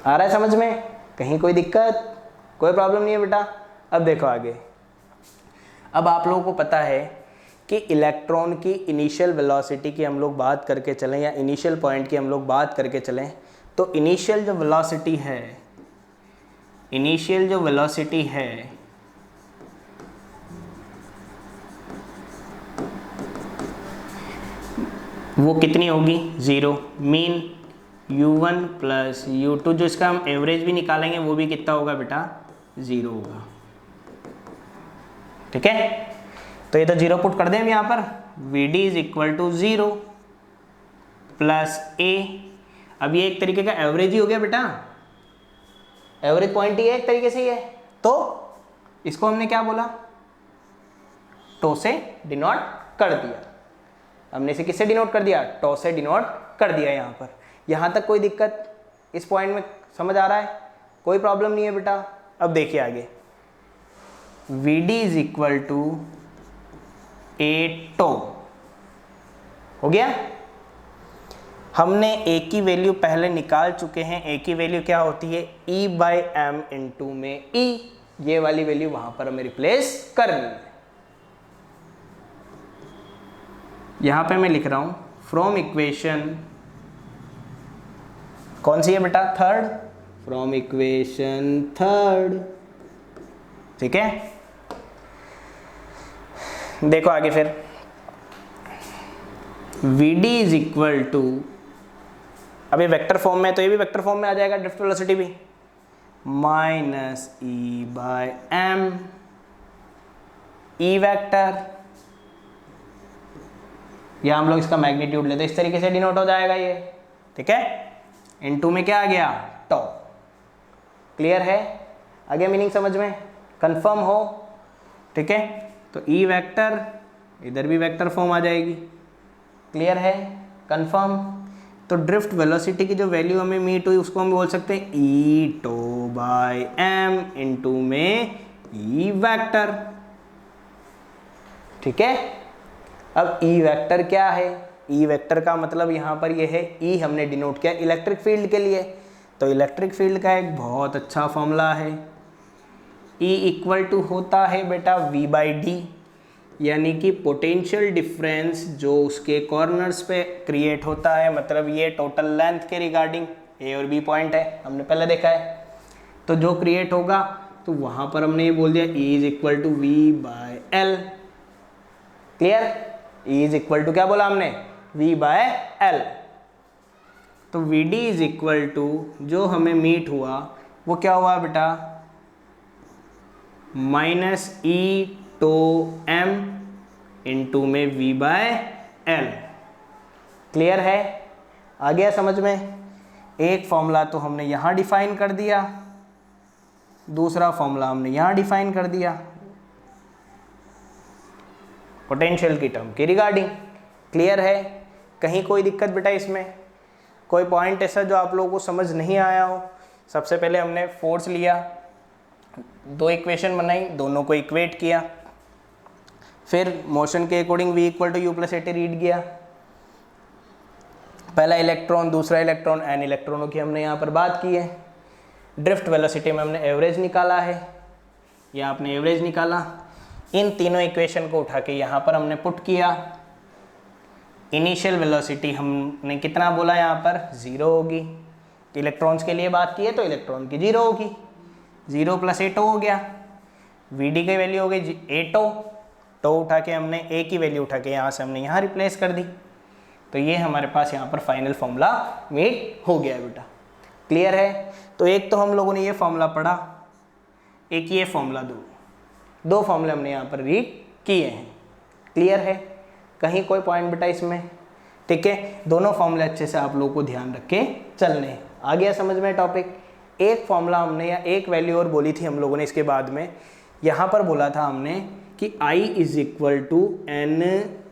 आ रहा है समझ में, कहीं कोई दिक्कत, कोई प्रॉब्लम नहीं है बेटा। अब देखो आगे, अब आप लोगों को पता है कि इलेक्ट्रॉन की इनिशियल वेलोसिटी की हम लोग बात करके चलें या इनिशियल पॉइंट की हम लोग बात करके चलें, तो इनिशियल जो वेलोसिटी है, इनिशियल जो वेलोसिटी है वो कितनी होगी, 0, मीन U1 प्लस U2, जो इसका हम एवरेज भी निकालेंगे वो भी कितना होगा बेटा, 0 होगा, ठीक है। तो ये तो 0 पुट कर दें हम यहाँ पर, Vd is equal to 0 plus A, अब ये एक तरीके का एवरेज ही हो गया बेटा, एवरेज पॉइंट ही है एक तरीके से ये, तो इसको हमने क्या बोला, टो से डिनोट कर दिया, हमने इसे किससे डिनोट कर दिया, टो से डिनोट कर दिया यहाँ पर। यहाँ तक कोई दिक्कत, इस पॉइंट में समझ आ रहा है, कोई प्रॉब्लम नहीं है बेटा। अब देखिए आगे, Vd is equal to A T हो गया, हमने ए की वैल्यू पहले निकाल चुके हैं, ए की वैल्यू क्या होती है, E बाई एम इंटू में E, ये वाली वैल्यू वहां पर हमें रिप्लेस करनी है। यहां पे मैं लिख रहा हूं फ्रॉम इक्वेशन, कौन सी है बेटा, थर्ड, फ्रॉम इक्वेशन थर्ड, ठीक है। देखो आगे फिर, Vd इज इक्वल टू, अब ये वेक्टर फॉर्म में, तो ये भी वेक्टर फॉर्म में आ जाएगा ड्रिफ्ट वेलोसिटी भी, minus E by M, E vector, या हम लोग इसका मैग्नीट्यूड लेते, इस तरीके से डिनोट हो जाएगा ये, ठीक है। इनटू में क्या आ गया, टॉ। क्लियर है, आगे मीनिंग समझ में, कंफर्म हो, ठीक है। तो ई वेक्टर, इधर भी वेक्टर फॉर्म आ जाएगी, क्लियर है, कंफर्म। तो ड्रिफ्ट वेलोसिटी की जो वैल्यू हमें मीट हुई उसको हम बोल सकते हैं ई टो बाय एम इंटू में ई वेक्टर। ठीक है, अब ई वेक्टर क्या है? ई वेक्टर का मतलब यहाँ पर ये है, ई हमने डिनोट किया इलेक्ट्रिक फील्ड के लिए, तो इलेक्ट्रिक फील्ड का एक बहुत अच्छा फॉर्मूला है, ई इक्वल टू होता है बेटा वी बाई डी, यानी कि पोटेंशियल डिफरेंस जो उसके कॉर्नर्स पे क्रिएट होता है, मतलब ये टोटल लेंथ के रिगार्डिंग ए और बी पॉइंट है, हमने पहले देखा है, तो जो क्रिएट होगा तो वहाँ पर हमने ये बोल दिया E is equal to V by L. Clear, E is equal to क्या बोला हमने? V by L. तो V D is equal to जो हमें मीट हुआ वो क्या हुआ बेटा? Minus E tau M into में V बाय एल। क्लियर है, आ गया समझ में? एक फॉर्मूला तो हमने यहाँ डिफाइन कर दिया, दूसरा फॉर्मूला हमने यहाँ डिफाइन कर दिया पोटेंशियल की टर्म के रिगार्डिंग। क्लियर है, कहीं कोई दिक्कत बेटा इसमें? कोई पॉइंट ऐसा जो आप लोगों को समझ नहीं आया हो? सबसे पहले हमने फोर्स लिया, दो इक्वेशन बनाई, दोनों को इक्वेट किया, फिर मोशन के according v equal to U plus A T read किया, पहला इलेक्ट्रॉन दूसरा इलेक्ट्रॉन, एन इलेक्ट्रॉनों की हमने यहाँ पर बात की है। ड्रिफ्ट वेलोसिटी में हमने एवरेज निकाला है, या आपने एवरेज निकाला। इन तीनों इक्वेशन को उठा के यहाँ पर हमने पुट किया। इनिशियल वेलोसिटी हमने कितना बोला यहाँ पर? 0 होगी। इलेक्ट्रॉन्स के लिए बात की है तो इलेक्ट्रॉन की 0 होगी, 0 प्लस ए टो हो गया। वी डी की वैल्यू हो गई ए टो, टो उठा के हमने ए की वैल्यू उठा के यहाँ से हमने यहाँ रिप्लेस कर दी, तो ये हमारे पास यहाँ पर फाइनल फॉर्मूला मीट हो गया बेटा। क्लियर है, तो एक तो हम लोगों ने ये फॉर्मूला पढ़ा, एक ये फॉर्मूला, दो फॉर्मूले हमने यहाँ पर रीड किए हैं। क्लियर है, कहीं कोई पॉइंट बेटा इसमें? ठीक है, दोनों फॉर्मूले अच्छे से आप लोगों को ध्यान रख के चलने हैं। आ गया समझ में टॉपिक? एक फॉर्मूला हमने या एक वैल्यू और बोली थी हम लोगों ने, इसके बाद में यहाँ पर बोला था हमने कि I is equal to N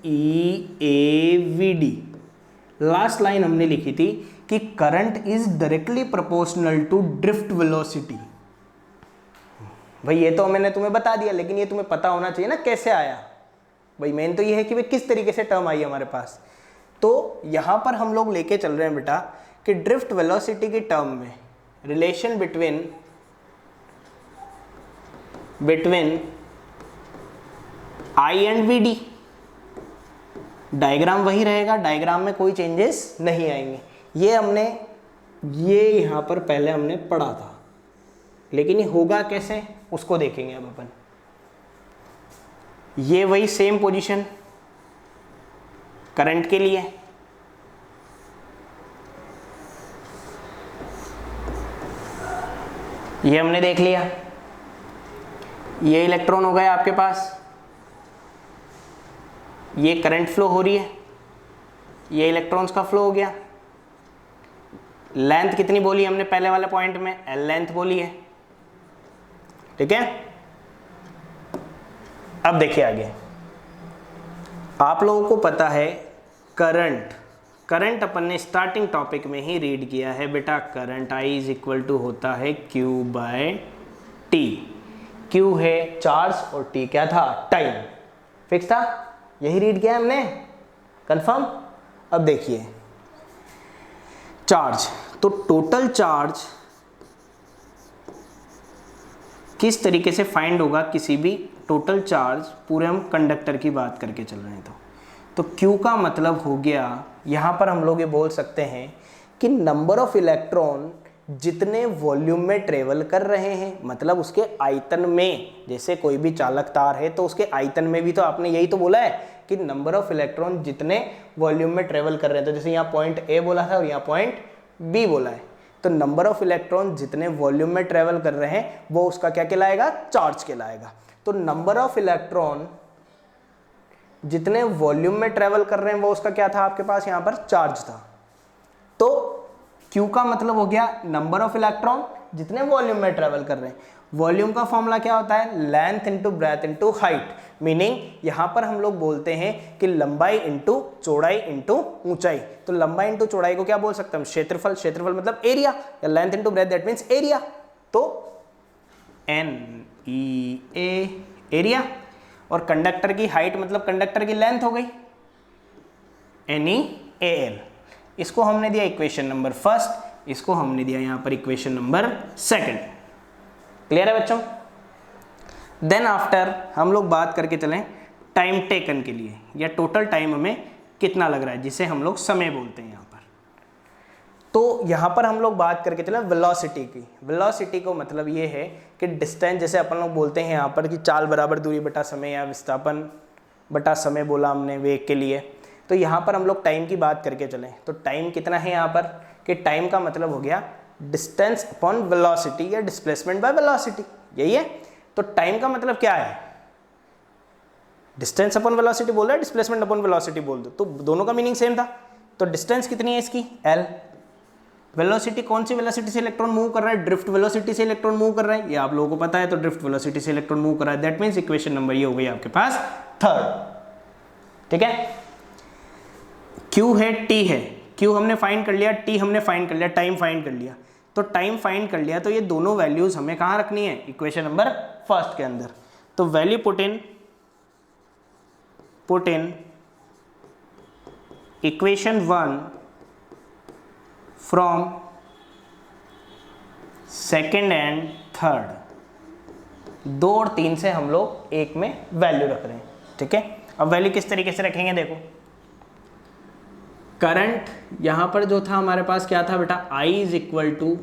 E A V D. Last line हमने लिखी थी कि current is directly proportional to drift velocity. भाई ये तो मैंने तुम्हें बता दिया, लेकिन ये तुम्हें पता होना चाहिए ना कैसे आया। भाई मेन तो ये है कि भाई किस तरीके से टर्म आई हमारे पास। तो यहाँ पर हम लोग लेके चल रहे हैं बेटा कि ड्रिफ्ट वेलोसिटी की टर्म में relation between I and V D, diagram वही रहेगा, डायग्राम में कोई चेंजेस नहीं आएंगे। ये हमने यहाँ पर पहले हमने पढ़ा था, लेकिन ये होगा कैसे उसको देखेंगे अब अपन। ये वही सेम पोजीशन करंट के लिए, ये हमने देख लिया। ये इलेक्ट्रॉन हो गया आपके पास, ये करंट फ्लो हो रही है, ये इलेक्ट्रॉन्स का फ्लो हो गया। लेंथ कितनी बोली हमने पहले वाले पॉइंट में? एल लेंथ बोली है। ठीक है, अब देखिए आगे। आप लोगों को पता है करंट अपन ने स्टार्टिंग टॉपिक में ही रीड किया है बेटा। Current I is equal to होता है क्यू बाय टी। क्यू है चार्ज और टी क्या था? टाइम। फिक्स था, यही रीड किया हमने, कंफर्म। अब देखिए चार्ज, तो टोटल चार्ज किस तरीके से फाइंड होगा? किसी भी टोटल चार्ज, पूरे हम कंडक्टर की बात करके चल रहे हैं, तो Q का मतलब हो गया, यहाँ पर हम लोग ये बोल सकते हैं कि नंबर ऑफ इलेक्ट्रॉन जितने वॉल्यूम में ट्रेवल कर रहे हैं, मतलब उसके आयतन में। जैसे कोई भी चालक तार है तो उसके आयतन में भी तो आपने यही तो बोला है कि नंबर ऑफ इलेक्ट्रॉन जितने वॉल्यूम में ट्रेवल कर रहे हैं। तो जैसे यहाँ पॉइंट ए बोला था और यहाँ पॉइंट बी बोला है, तो नंबर ऑफ इलेक्ट्रॉन जितने वॉल्यूम में ट्रेवल कर रहे हैं वो उसका क्या कहलाएगा? चार्ज कहलाएगा। तो नंबर ऑफ इलेक्ट्रॉन जितने वॉल्यूम में ट्रेवल कर रहे हैं वो उसका क्या था आपके पास? यहाँ पर चार्ज था। तो Q का मतलब हो गया नंबर ऑफ इलेक्ट्रॉन जितने वॉल्यूम में ट्रेवल कर रहे हैं। वॉल्यूम का फॉर्मूला क्या होता है? Length into breadth into height. Meaning यहाँ पर हम लोग बोलते हैं कि लंबाई इंटू चौड़ाई इंटू ऊंचाई। तो लंबाई इंटू चौड़ाई को क्या बोल सकते हैं हम? क्षेत्रफल। क्षेत्रफल मतलब एरिया, या length into breadth that means area. तो NEA एरिया, और कंडक्टर की हाइट मतलब कंडक्टर की लेंथ हो गई NEAL। इसको हमने दिया इक्वेशन नंबर फर्स्ट, इसको हमने दिया यहाँ पर इक्वेशन नंबर सेकंड। क्लियर है बच्चों? देन आफ्टर हम लोग बात करके चलें टाइम टेकन के लिए, या टोटल टाइम हमें कितना लग रहा है, जिसे हम लोग समय बोलते हैं यहाँ पर। तो यहाँ पर हम लोग बात करके चलें वेलोसिटी की। वेलोसिटी को मतलब ये है कि डिस्टेंस, जैसे अपन लोग बोलते हैं यहाँ पर कि चाल बराबर दूरी बटा समय, या विस्थापन बटा समय बोला हमने वेग के लिए। तो यहाँ पर हम लोग टाइम की बात करके चलें तो टाइम कितना है यहाँ पर, कि टाइम का मतलब हो गया डिस्टेंस अपॉन वेलोसिटी, या डिस्प्लेसमेंट बाय वेलोसिटी, यही है। तो टाइम का मतलब क्या है? डिस्टेंस अपॉन वेलोसिटी बोल रहा है, डिस्प्लेसमेंट अपॉन वेलोसिटी बोल दो, तो दोनों का मीनिंग सेम था। तो डिस्टेंस कितनी है इसकी? L। वेलोसिटी, कौन सी वेलोसिटी से इलेक्ट्रॉन मूव कर रहा है? ड्रिफ्ट वेलोसिटी से इलेक्ट्रॉन मूव कर रहा है, ये आप लोगों को पता है। तो ड्रिफ्ट वेलोसिटी से इलेक्ट्रॉन मूव कर रहा है, दैट मीन्स इक्वेशन नंबर ये हो गई आपके पास थर्ड। ठीक है, Q है, T है, Q हमने फाइंड कर लिया, T हमने फाइंड कर लिया, टाइम फाइंड कर लिया। तो टाइम फाइंड कर लिया, तो ये दोनों वैल्यूज हमें कहाँ रखनी है? इक्वेशन नंबर फर्स्ट के अंदर। तो value put in equation 1 from second and third. 2 और 3 से हम लोग एक में वैल्यू रख रहे हैं। ठीक है, अब वैल्यू किस तरीके से रखेंगे? देखो, करंट यहां पर जो था हमारे पास क्या था बेटा? I is equal to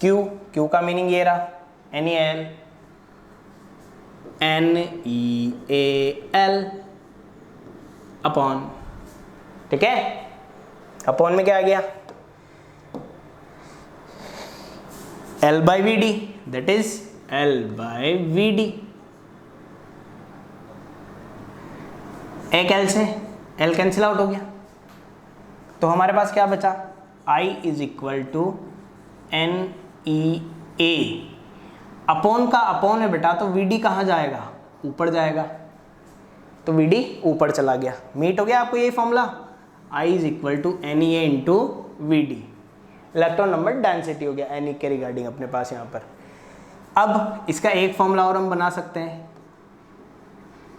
Q। Q का मीनिंग ये रहा NEAL, NEAL अपॉन, ठीक है, अपॉन में क्या आ गया? L by V D, that is L by V D. एक L से L कैंसिल आउट हो गया, तो हमारे पास क्या बचा? I is equal to NEA। Upon का अपॉन है बेटा, तो VD कहाँ जाएगा? ऊपर जाएगा, तो VD ऊपर चला गया। मीट हो गया आपको यही formula, I is equal to NEA into VD। Electron number density हो गया NE के रिगार्डिंग अपने पास यहाँ पर। अब इसका एक फॉर्मूला और हम बना सकते हैं,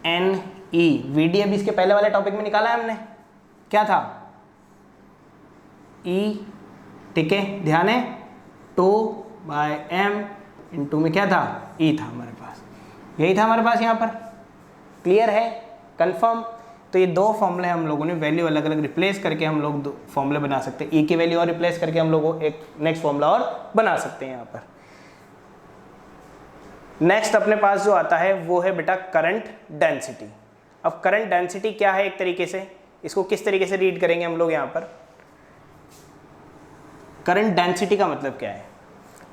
NE VD। अभी इसके पहले वाले टॉपिक में निकाला है हमने, क्या था? E, ठीक है, ध्यान है, 2/m इंटू में क्या था? E था हमारे पास, यही था हमारे पास यहाँ पर। क्लियर है, कंफर्म? तो ये दो फॉर्मूले हम लोगों ने वैल्यू अलग अलग रिप्लेस करके हम लोग दो फॉर्मूले बना सकते हैं। E की वैल्यू और रिप्लेस करके हम लोग एक नेक्स्ट फॉर्मूला और बना सकते हैं यहाँ पर। नेक्स्ट अपने पास जो आता है वो है बेटा करंट डेंसिटी। अब करंट डेंसिटी क्या है? एक तरीके से इसको किस तरीके से रीड करेंगे हम लोग यहाँ पर? करंट डेंसिटी का मतलब क्या है?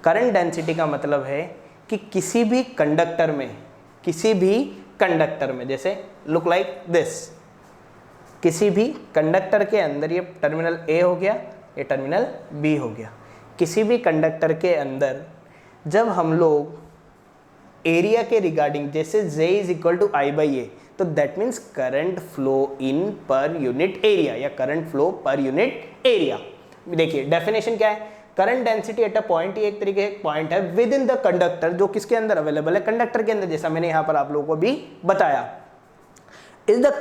करंट डेंसिटी का मतलब है कि किसी भी कंडक्टर में जैसे लुक लाइक दिस, किसी भी कंडक्टर के अंदर, ये टर्मिनल A हो गया, ये टर्मिनल B हो गया, किसी भी कंडक्टर के अंदर जब हम लोग एरिया के रिगार्डिंग, जैसे J is equal to I by A, तो that means current flow in per unit area, या current flow per unit area. देखिए डेफिनेशन क्या है? Current density at a point, ये एक तरीके एक पॉइंट है विद इन द कंडक्टर, जो किसके अंदर अवेलेबल है? कंडक्टर के अंदर, जैसा मैंने यहाँ पर आप लोगों को भी बताया। Is the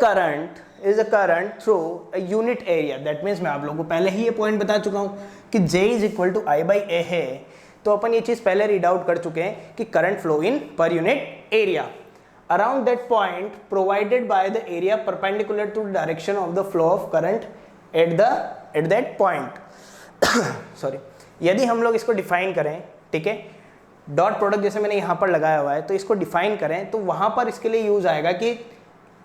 current through a unit area, that means मैं आप लोगों को पहले ही ये पॉइंट बता चुका हूँ कि J is equal to I by A है, तो अपन ये चीज़ पहले रीड आउट कर चुके हैं कि current flow in per unit area around that point provided by the area perpendicular to direction of the flow of current at that point. Sorry, यदि हम लोग इसको डिफाइन करें, ठीक है, डॉट प्रोडक्ट जैसे मैंने यहाँ पर लगाया हुआ है, तो इसको डिफाइन करें तो वहाँ पर इसके लिए यूज आएगा कि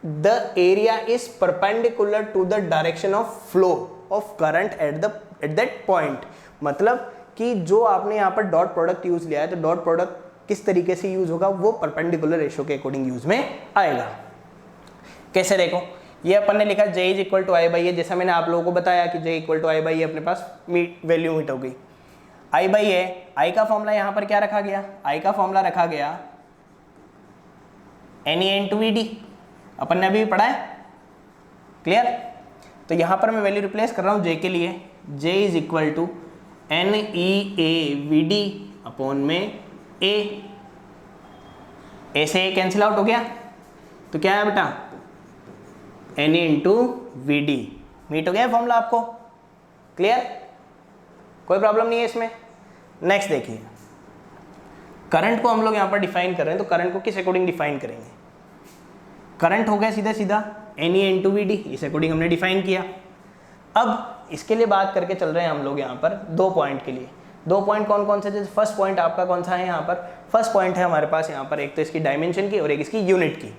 the area is perpendicular to the direction of flow of current at that point. मतलब कि जो आपने यहाँ पर डॉट प्रोडक्ट यूज लिया है, तो डॉट प्रोडक्ट किस तरीके से यूज होगा? वो परपेंडिकुलर रेशियो के अकॉर्डिंग यूज में आएगा। कैसे? देखो, ये अपन ने लिखा J is equal to I by A, जैसा मैंने आप लोगों को बताया कि J equal to I by A अपने पास वैल्यू मीट हो गई। I बाई ए, I का फॉर्मूला यहाँ पर क्या रखा गया? I का फॉर्मूला रखा गया N E into V D, अपन ने अभी पढ़ा है, क्लियर। तो यहाँ पर मैं वैल्यू रिप्लेस कर रहा हूँ जे के लिए, J is equal to N E A V D upon में ए से ए कैंसिल आउट हो गया, तो क्या है बेटा N E into V D, meet हो गया फॉर्मूला आपको, क्लियर, कोई प्रॉब्लम नहीं है इसमें। नेक्स्ट देखिए, करंट को हम लोग यहाँ पर डिफाइन कर रहे हैं, तो करंट को किस अकॉर्डिंग डिफाइन करेंगे, करंट हो गया सीधा सीधा N E into V D, इस अकॉर्डिंग हमने डिफाइन किया। अब इसके लिए बात करके चल रहे हैं हम लोग यहाँ पर 2 पॉइंट के लिए। 2 पॉइंट कौन कौन से, जैसे फर्स्ट पॉइंट आपका कौन सा है यहाँ पर, फर्स्ट पॉइंट है हमारे पास यहाँ पर एक तो इसकी डायमेंशन की और एक इसकी यूनिट की।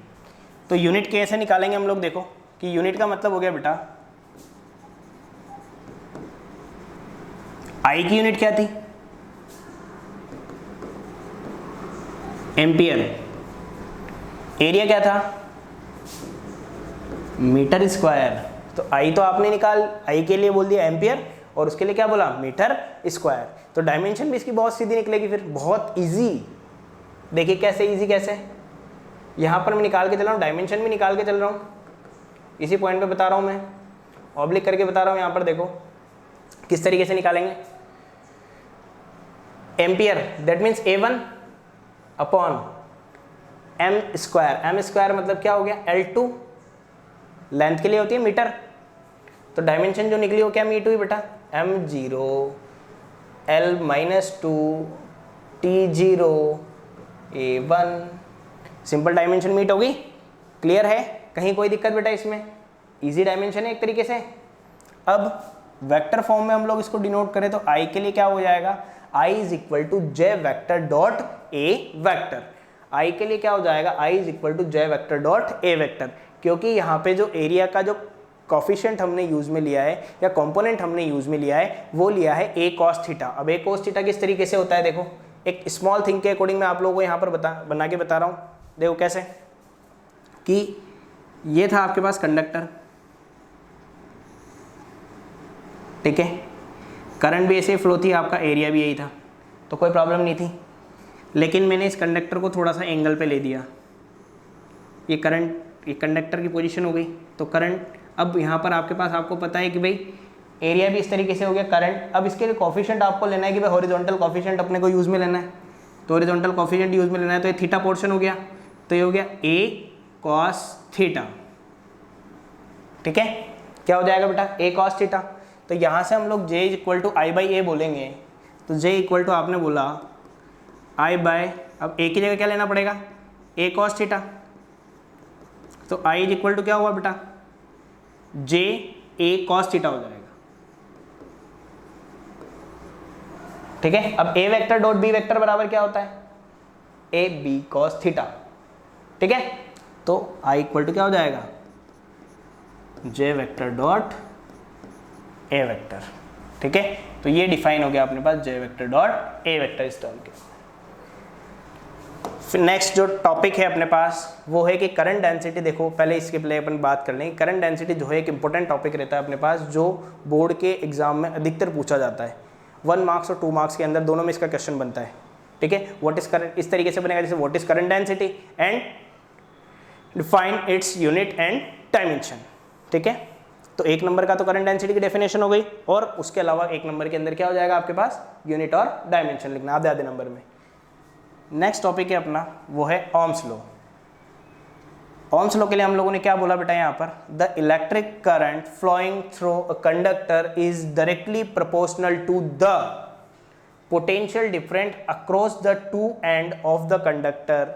तो यूनिट कैसे निकालेंगे हम लोग, देखो कि यूनिट का मतलब हो गया बेटा, आई की यूनिट क्या थी, एम्पियर, एरिया क्या था, मीटर स्क्वायर। तो आई तो आपने निकाल, आई के लिए बोल दिया एम्पियर और उसके लिए क्या बोला, मीटर स्क्वायर। तो डायमेंशन भी इसकी बहुत सीधी निकलेगी, फिर बहुत इजी। देखिए कैसे इजी, कैसे यहाँ पर मैं निकाल के चल रहा हूँ, डायमेंशन भी निकाल के चल रहा हूँ, इसी पॉइंट पे बता रहा हूँ मैं, ऑब्लिक करके बता रहा हूँ। यहाँ पर देखो किस तरीके से निकालेंगे, ampere that means A1 upon M square, M square मतलब क्या हो गया L2, लेंथ के लिए होती है मीटर। तो डायमेंशन जो निकली वो क्या मीट हुई बेटा, M0 L-2 T0 A1, simple dimension meet होगी, क्लियर है, कहीं कोई दिक्कत बेटा इसमें, इजी डायमेंशन है एक तरीके से। अब वेक्टर फॉर्म में हम लोग इसको डिनोट करें तो I के लिए क्या हो जाएगा, I is equal to J vector dot A vector. I के लिए क्या हो जाएगा, I is equal to J vector dot A vector, क्योंकि यहाँ पे जो एरिया का जो कॉफिशिएंट हमने यूज में लिया है या कंपोनेंट हमने यूज में लिया है वो लिया है ए कॉस थीटा। अब ए कॉस थीटा किस तरीके से होता है, देखो एक स्मॉल थिंग के अकॉर्डिंग मैं आप लोगों को यहाँ पर बना के बता रहा हूँ। देखो कैसे, कि ये था आपके पास कंडक्टर, ठीक है, करंट भी ऐसे फ्लो थी, आपका एरिया भी यही था, तो कोई प्रॉब्लम नहीं थी। लेकिन मैंने इस कंडक्टर को थोड़ा सा एंगल पे ले दिया, ये करंट, ये कंडक्टर की पोजीशन हो गई, तो करंट, अब यहाँ पर आपके पास, आपको पता है कि भाई एरिया भी इस तरीके से हो गया, करंट। अब इसके लिए कोफिशिएंट आपको लेना है कि भाई हॉरिजॉन्टल कोफिशिएंट अपने को यूज़ में लेना है, तो हॉरिजॉन्टल कोफिशिएंट यूज़ में लेना है, तो ये थीटा पोर्शन हो गया, तो ये हो गया ए कॉस थीटा, ठीक है, क्या हो जाएगा बेटा ए कॉस थीटा। तो यहाँ से हम लोग J equal to I by A बोलेंगे, तो J इक्वल टू आपने बोला आई बाय, अब ए की जगह क्या लेना पड़ेगा, ए कॉस थीटा, तो I इक्वल टू क्या हुआ बेटा, J ए कॉस थीटा हो जाएगा, ठीक है। अब ए वेक्टर डॉट बी वेक्टर बराबर क्या होता है, ए बी कॉस थीटा, ठीक है। तो I इक्वल टू क्या हो जाएगा, J vector dot A vector, ठीक है। तो ये डिफाइन हो गया अपने पास J vector dot A vector इस टर्म के। फिर नेक्स्ट जो टॉपिक है अपने पास वो है कि करंट डेंसिटी। देखो पहले इसके पहले अपन बात कर लेंगे, करंट डेंसिटी जो है एक इंपॉर्टेंट टॉपिक रहता है अपने पास, जो बोर्ड के एग्जाम में अधिकतर पूछा जाता है, 1 मार्क्स और 2 मार्क्स के अंदर दोनों में इसका क्वेश्चन बनता है, ठीक है। व्हाट इज करंट, इस तरीके से बनेगा जैसे what is current density and define its unit and dimension, ठीक है। तो 1 नंबर का तो करंट डेंसिटी की डेफिनेशन हो गई, और उसके अलावा 1 नंबर के अंदर क्या हो जाएगा आपके पास, यूनिट और डायमेंशन लिखना आधे आधे नंबर में। नेक्स्ट टॉपिक है अपना वो है ओम्स लॉ। ओम्स लॉ के लिए हम लोगों ने क्या बोला बेटा यहाँ पर, the electric current flowing through a conductor is directly proportional to the potential different across the two end of the conductor.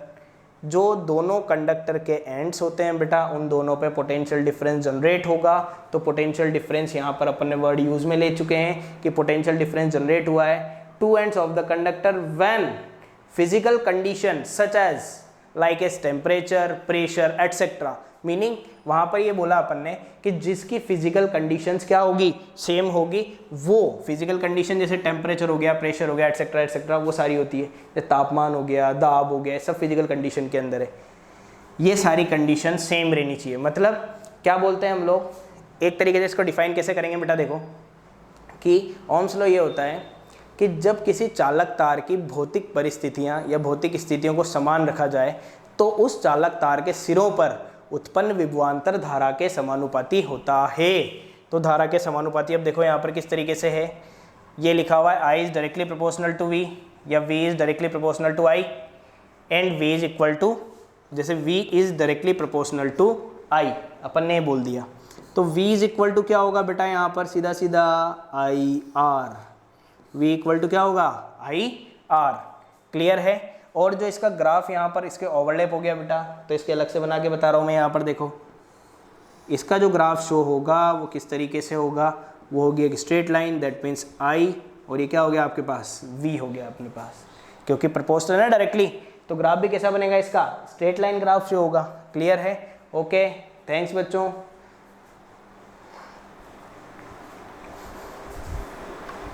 जो दोनों कंडक्टर के एंड्स होते हैं बेटा, उन दोनों पे पोटेंशियल डिफरेंस जनरेट होगा। तो पोटेंशियल डिफरेंस यहाँ पर अपन ने वर्ड यूज में ले चुके हैं कि पोटेंशियल डिफरेंस जनरेट हुआ है two ends of the conductor when physical condition such as like as temperature, pressure etcetera. Meaning वहाँ पर ये बोला अपन ने कि जिसकी फिजिकल कंडीशंस क्या होगी, सेम होगी। वो फिजिकल कंडीशन जैसे टेम्परेचर हो गया, प्रेशर हो गया एटसेट्रा एटसेट्रा, वो सारी होती है, जैसे तापमान हो गया, दाब हो गया, सब फिजिकल कंडीशन के अंदर है। ये सारी कंडीशन सेम रहनी चाहिए। मतलब क्या बोलते हैं हम लोग, एक तरीके से इसको डिफाइन कैसे करेंगे बेटा, देखो कि ओम्स लॉ ये होता है कि जब किसी चालक तार की भौतिक परिस्थितियाँ या भौतिक स्थितियों को समान रखा जाए तो उस चालक तार के सिरों पर उत्पन्न विभवांतर धारा के समानुपाती होता है। तो धारा के समानुपाती अब देखो यहाँ पर किस तरीके से है, ये लिखा हुआ है I is directly proportional to V या V is directly proportional to I and V is equal to, जैसे V is directly proportional to I अपन ने बोल दिया, तो V इज इक्वल टू क्या होगा बेटा यहाँ पर सीधा सीधा IR, V इक्वल टू क्या होगा IR, क्लियर है। और जो इसका ग्राफ यहाँ पर इसके ओवरलैप हो गया बेटा, तो इसके अलग से बना के बता रहा हूँ मैं, यहाँ पर देखो इसका जो ग्राफ शो होगा वो किस तरीके से होगा, वो होगी एक straight line, that means I, और ये क्या हो गया आपके पास V हो गया अपने पास, क्योंकि प्रोपोर्शनल है डायरेक्टली, तो ग्राफ भी कैसा बनेगा इसका, स्ट्रेट लाइन ग्राफ शो होगा। क्लियर है, ओके, थैंक्स बच्चों।